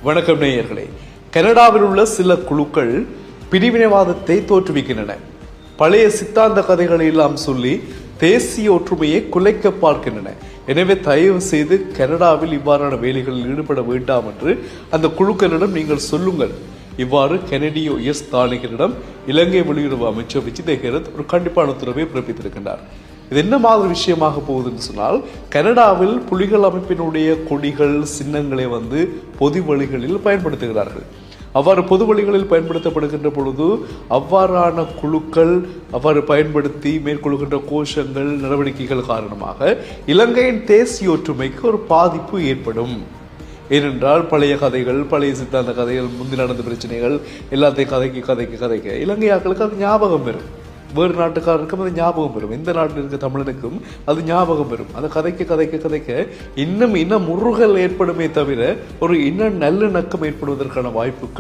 வணக்கம் நேயர்களே. கனடாவில் உள்ள சில குழுக்கள் பிரிவினைவாதத்தை தோற்றுவிக்கின்றன. பழைய சித்தாந்த கதைகளை எல்லாம் சொல்லி தேசிய ஒற்றுமையை குலைக்க பார்க்கின்றன. எனவே தயவு செய்து கனடாவில் இவ்வாறான வேலைகளில் ஈடுபட வேண்டாம் என்று அந்த குழுக்களிடம் நீங்கள் சொல்லுங்கள். இவ்வாறு கனடிய உயர்ஸ்தானிகரிடம் இலங்கை வெளியுறவு அமைச்சர் விஜித ஹேரத் ஒரு கண்டிப்பான உத்தரவை பிறப்பித்திருக்கின்றார். இது என்ன மாதிரி விஷயமாக போகுதுன்னு சொன்னால், கனடாவில் புலிகள் அமைப்பினுடைய கொடிகள் சின்னங்களை பொது வழிகளில் பயன்படுத்துகிறார்கள். அவ்வாறு பொது வழிகளில் பயன்படுத்தப்படுகின்ற பொழுது அவ்வாறான குழுக்கள் அவ்வாறு பயன்படுத்தி மேற்கொள்கின்ற கோஷங்கள் நடவடிக்கைகள் காரணமாக இலங்கையின் தேசிய ஒற்றுமைக்கு ஒரு பாதிப்பு ஏற்படும். ஏனென்றால் பழைய கதைகள், பழைய சித்தாந்த கதைகள், முந்தி நடந்த பிரச்சனைகள் எல்லாத்தையும் கதைக்க இலங்கையாக்களுக்கு அது ஞாபகம் வரும். வேறு நாட்டுக்காரருக்கும் அது ஞாபகம் வரும். இந்த நாட்டில் இருக்க தமிழனுக்கும் அது ஞாபகம் வரும். அதை கதைக்க இன்னும் முருகல் ஏற்படுமே தவிர ஒரு நல்லிணக்கம் ஏற்படுவதற்கான வாய்ப்புகள்